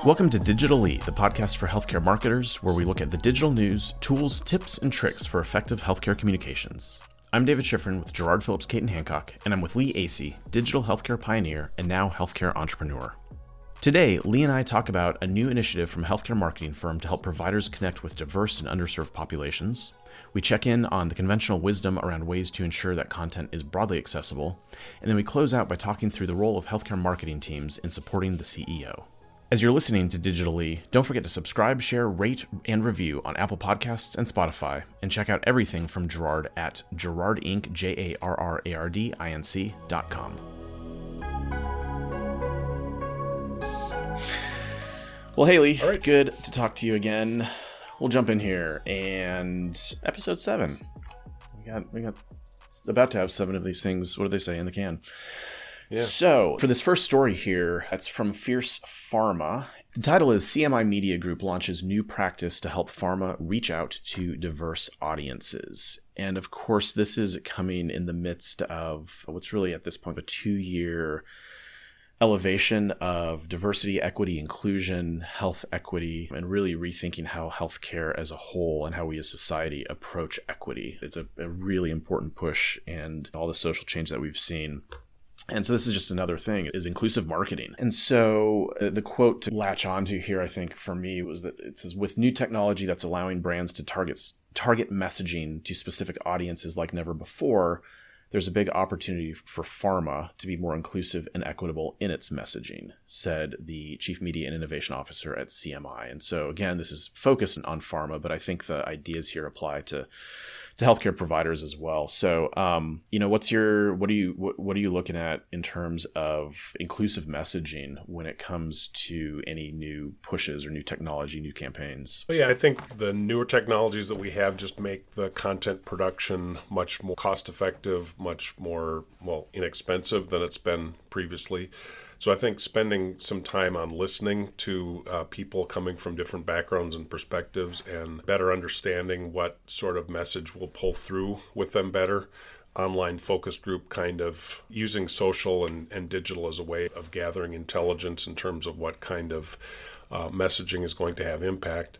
Welcome to DigitaLee, the podcast for healthcare marketers, where we look at the digital news, tools, tips, and tricks for effective healthcare communications. I'm David Shifrin with Gerard Phillips Caton Hancock, and I'm with Lee Aase, digital healthcare pioneer and now healthcare entrepreneur. Today, Lee and I talk about a new initiative from a healthcare marketing firm to help providers connect with diverse and underserved populations. We check in on the conventional wisdom around ways to ensure that content is broadly accessible, and then we close out by talking through the role of healthcare marketing teams in supporting the CEO. As you're listening to DigitaLee, don't forget to subscribe, share, rate, and review on Apple Podcasts and Spotify, and check out everything from Gerard at GerardInc, GerardInc.com. Well, Haley, All right. Good to talk to you again. We'll jump in here, and episode 7. We got about to have 7 of these things. What do they say in the can? Yeah. So, for this first story here, it's from Fierce Pharma. The title is CMI Media Group launches new practice to help pharma reach out to diverse audiences. And of course, this is coming in the midst of what's really at this point a 2-year elevation of diversity, equity, inclusion, health equity, and really rethinking how healthcare as a whole and how we as society approach equity. It's a really important push, and all the social change that we've seen. And so this is just another thing, is inclusive marketing. And so the quote to latch onto here, I think, for me, was that it says, with new technology that's allowing brands to target messaging to specific audiences like never before, there's a big opportunity for pharma to be more inclusive and equitable in its messaging, said the Chief Media and Innovation Officer at CMI. And so again, this is focused on pharma, but I think the ideas here apply to healthcare providers as well. So, what are you looking at in terms of inclusive messaging when it comes to any new pushes or new technology, new campaigns? Well, yeah, I think the newer technologies that we have just make the content production much more cost-effective, much more, inexpensive than it's been previously. So I think spending some time on listening to people coming from different backgrounds and perspectives and better understanding what sort of message will pull through with them better. Online focus group, kind of using social and digital as a way of gathering intelligence in terms of what kind of messaging is going to have impact.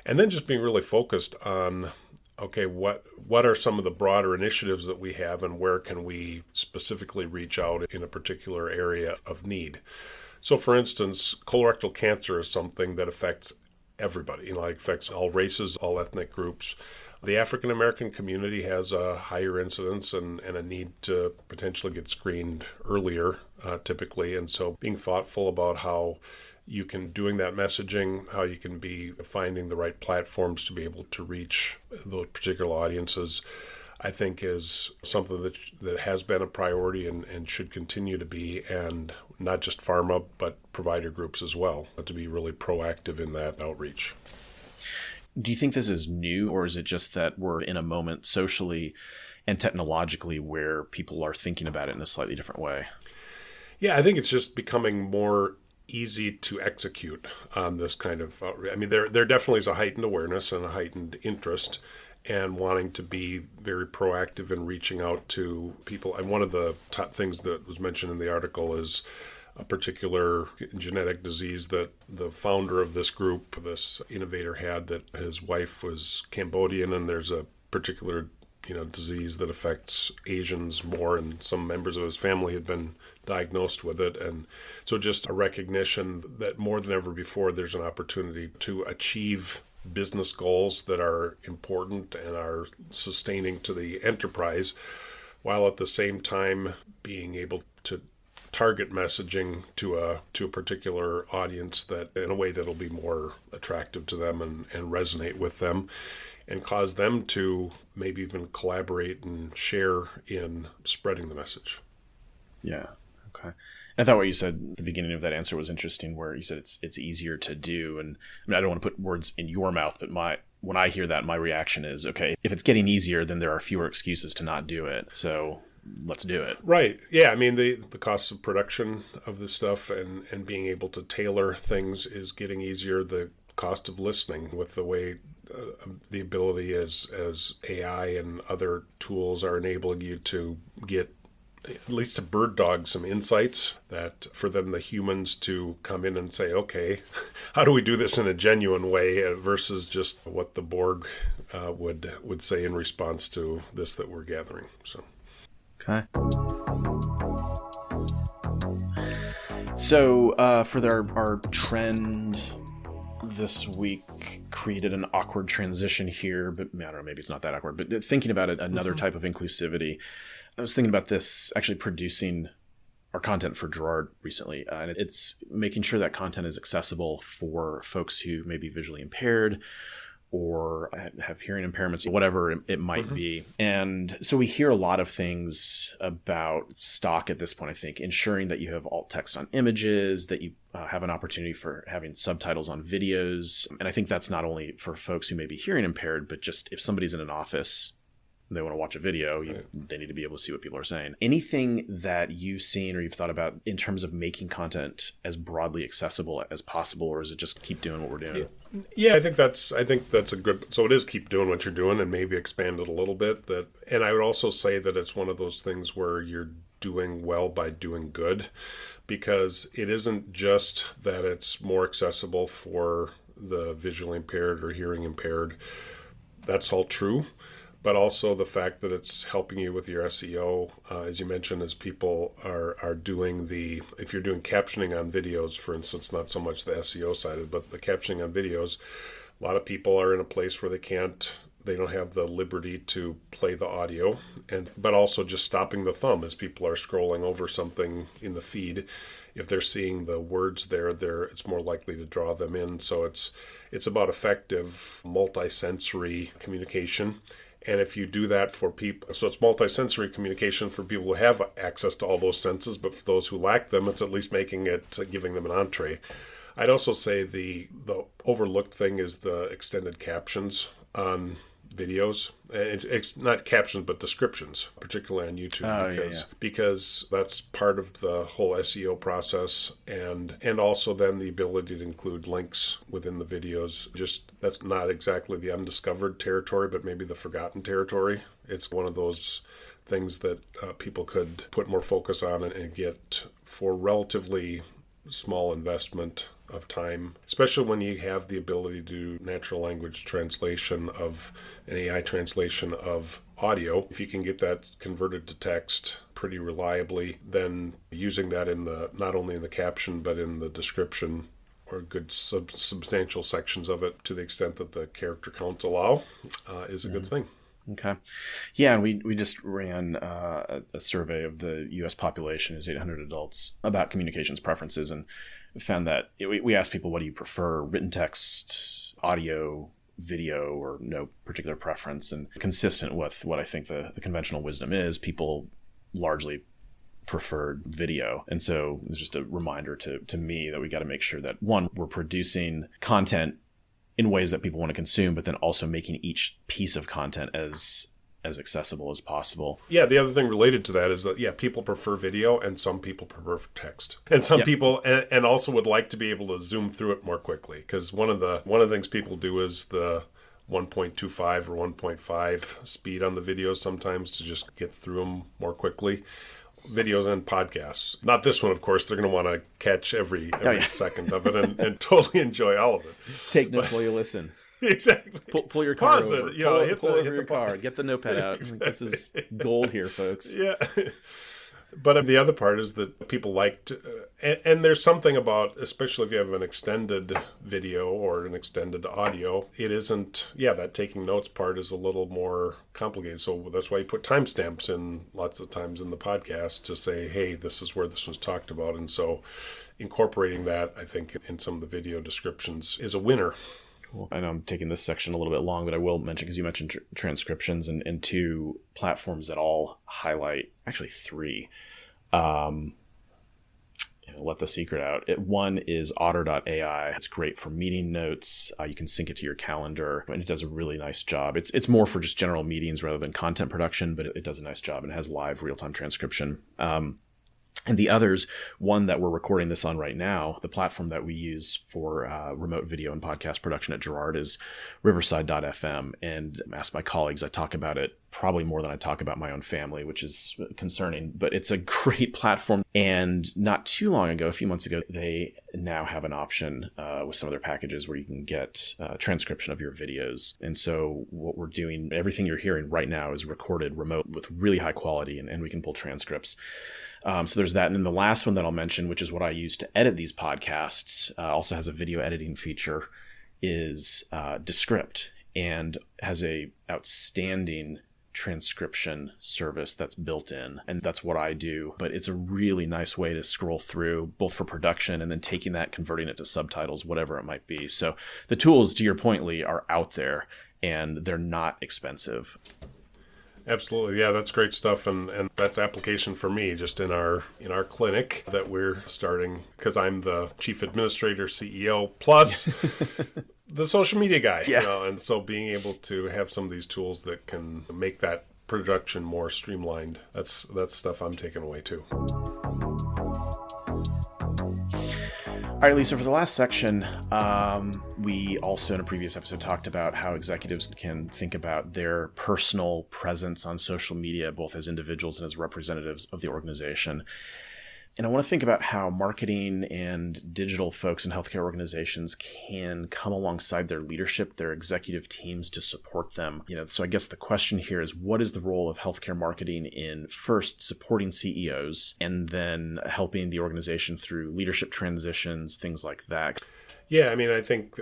And then just being really focused on, okay, what are some of the broader initiatives that we have, and where can we specifically reach out in a particular area of need? So, for instance, colorectal cancer is something that affects everybody. It affects all races, all ethnic groups. The African American community has a higher incidence and a need to potentially get screened earlier, typically. And so, being thoughtful about how you can doing that messaging, how you can be finding the right platforms to be able to reach those particular audiences, I think is something that has been a priority and should continue to be, and not just pharma, but provider groups as well, to be really proactive in that outreach. Do you think this is new, or is it just that we're in a moment socially and technologically where people are thinking about it in a slightly different way? Yeah, I think it's just becoming more easy to execute on this kind of there definitely is a heightened awareness and a heightened interest and wanting to be very proactive in reaching out to people. And one of the top things that was mentioned in the article is a particular genetic disease that the founder of this group, this innovator, had, that his wife was Cambodian, and there's a particular disease that affects Asians more, and some members of his family had been diagnosed with it. And so just a recognition that more than ever before, there's an opportunity to achieve business goals that are important and are sustaining to the enterprise, while at the same time being able to target messaging to a particular audience that in a way that'll be more attractive to them and resonate with them, and cause them to maybe even collaborate and share in spreading the message. Yeah. Okay. I thought what you said at the beginning of that answer was interesting, where you said it's easier to do. And I don't want to put words in your mouth, but when I hear that, my reaction is, okay, if it's getting easier, then there are fewer excuses to not do it. So let's do it. Right. Yeah. The cost of production of this stuff and being able to tailor things is getting easier. The cost of listening, with the way the ability as AI and other tools are enabling you to get at least to bird dog some insights that for then the humans to come in and say, okay, how do we do this in a genuine way versus just what the Borg would say in response to this that we're gathering. So. Okay. So for our trend this week created an awkward transition here, but I don't know, maybe it's not that awkward, but thinking about it, another type of inclusivity. I was thinking about this actually producing our content for Gerard recently, and it's making sure that content is accessible for folks who may be visually impaired or have hearing impairments, whatever it might be. And so we hear a lot of things about stock at this point, I think, ensuring that you have alt text on images, that you have an opportunity for having subtitles on videos. And I think that's not only for folks who may be hearing impaired, but just if somebody's in an office, they want to watch a video, they need to be able to see what people are saying. Anything that you've seen or you've thought about in terms of making content as broadly accessible as possible, or is it just keep doing what we're doing? Yeah, I think that's a good. So it is keep doing what you're doing and maybe expand it a little bit. And I would also say that it's one of those things where you're doing well by doing good, because it isn't just that it's more accessible for the visually impaired or hearing impaired. That's all true. But also the fact that it's helping you with your SEO, as you mentioned, as people are doing if you're doing captioning on videos, for instance, not so much the SEO side, but the captioning on videos, a lot of people are in a place where they don't have the liberty to play the audio, but also just stopping the thumb as people are scrolling over something in the feed. If they're seeing the words there, it's more likely to draw them in. So it's about effective multisensory communication. And if you do that for people, so it's multisensory communication for people who have access to all those senses, but for those who lack them, it's at least giving them an entree. I'd also say the overlooked thing is the extended captions on videos. It's not captions, but descriptions, particularly on YouTube, because that's part of the whole SEO process, and also then the ability to include links within the videos. Just that's not exactly the undiscovered territory, but maybe the forgotten territory. It's one of those things that people could put more focus on and get for relatively small investment of time, especially when you have the ability to do natural language translation of an AI translation of audio. If you can get that converted to text pretty reliably, then using that not only in the caption but in the description or good substantial sections of it to the extent that the character counts allow is a good thing. Okay. Yeah, and we just ran a survey of the U.S. population, is 800 adults, about communications preferences, and found that we asked people, what do you prefer, written text, audio, video, or no particular preference? And consistent with what I think the conventional wisdom is, people largely preferred video. And so it's just a reminder to me that we got to make sure that, one, we're producing content in ways that people want to consume, but then also making each piece of content as accessible as possible. Yeah, the other thing related to that is that, people prefer video and some people prefer text. And some people and also would like to be able to zoom through it more quickly, because one of the things people do is the 1.25 or 1.5 speed on the videos sometimes to just get through them more quickly. Videos and podcasts. Not this one, of course. They're going to want to catch every second of it and totally enjoy all of it. Take notes while you listen. Exactly. Pull your car Pause over. Pull over your car. Get the notepad out. Exactly. This is gold here, folks. Yeah. But the other part is that people like to, and there's something about, especially if you have an extended video or an extended audio, it isn't, that taking notes part is a little more complicated. So that's why you put timestamps in lots of times in the podcast to say, hey, this is where this was talked about. And so incorporating that, I think, in some of the video descriptions is a winner. Cool. I know I'm taking this section a little bit long, but I will mention, because you mentioned transcriptions and two platforms that all highlight, actually three. Let the secret out. One is Otter.ai. It's great for meeting notes. You can sync it to your calendar, and it does a really nice job. It's more for just general meetings rather than content production, but it does a nice job, and it has live real-time transcription. And the others, one that we're recording this on right now, the platform that we use for remote video and podcast production at Gerard is Riverside.fm. And ask my colleagues, I talk about it probably more than I talk about my own family, which is concerning, but it's a great platform. And not too long ago, a few months ago, they now have an option with some of their packages where you can get transcription of your videos. And so what we're doing, everything you're hearing right now is recorded remote with really high quality, and we can pull transcripts. So there's that. And then the last one that I'll mention, which is what I use to edit these podcasts, also has a video editing feature, is Descript, and has a outstanding transcription service that's built in, and that's what I do. But it's a really nice way to scroll through, both for production and then taking that, converting it to subtitles, whatever it might be. So the tools, to your point, Lee, are out there, and they're not expensive. Absolutely. Yeah, that's great stuff. And that's application for me just in our clinic that we're starting, because I'm the chief administrator, CEO, plus the social media guy. Yeah. And so being able to have some of these tools that can make that production more streamlined, that's stuff I'm taking away too. All right, Lisa, for the last section, we also in a previous episode talked about how executives can think about their personal presence on social media, both as individuals and as representatives of the organization. And I want to think about how marketing and digital folks in healthcare organizations can come alongside their leadership, their executive teams, to support them. So I guess the question here is, what is the role of healthcare marketing in first supporting CEOs and then helping the organization through leadership transitions, things like that? Yeah, I think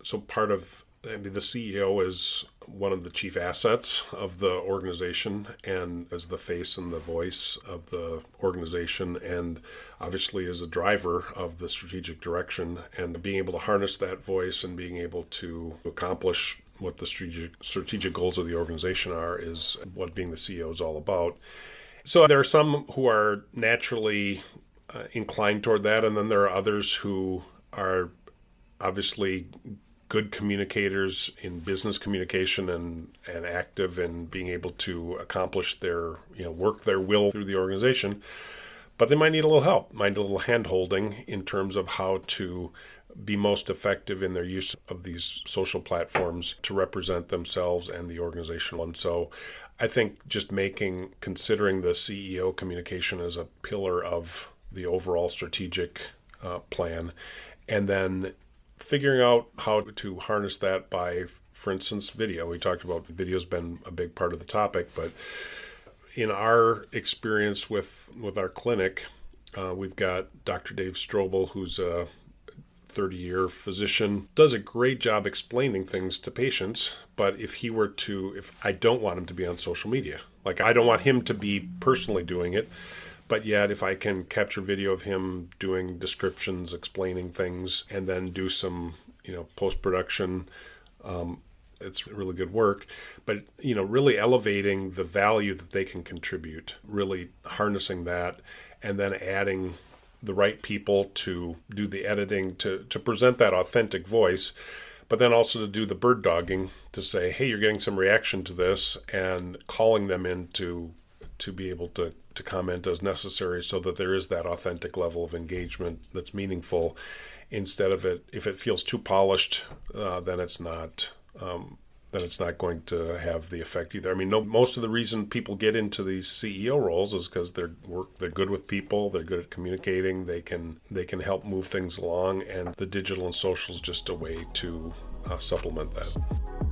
so. Part of the CEO is one of the chief assets of the organization and as the face and the voice of the organization, and obviously is a driver of the strategic direction, and being able to harness that voice and being able to accomplish what the strategic goals of the organization are is what being the CEO is all about. So there are some who are naturally inclined toward that, and then there are others who are obviously good communicators in business communication and active in being able to accomplish their, work their will through the organization. But they might need a little help, might need a little hand-holding in terms of how to be most effective in their use of these social platforms to represent themselves and the organization. And so I think just considering the CEO communication as a pillar of the overall strategic plan, and then figuring out how to harness that by, for instance, video. We talked about video's been a big part of the topic, but in our experience with our clinic, we've got Dr. Dave Strobel, who's a 30-year physician, does a great job explaining things to patients. But if I don't want him to be on social media, like I don't want him to be personally doing it, but yet if I can capture video of him doing descriptions, explaining things, and then do some, post-production, it's really good work. But, really elevating the value that they can contribute, really harnessing that, and then adding the right people to do the editing, to present that authentic voice, but then also to do the bird dogging, to say, hey, you're getting some reaction to this, and calling them in to be able to comment as necessary, so that there is that authentic level of engagement that's meaningful, instead of if it feels too polished, then it's not going to have the effect either. Most of the reason people get into these CEO roles is because they're good with people, they're good at communicating, they can help move things along, and the digital and social is just a way to supplement that.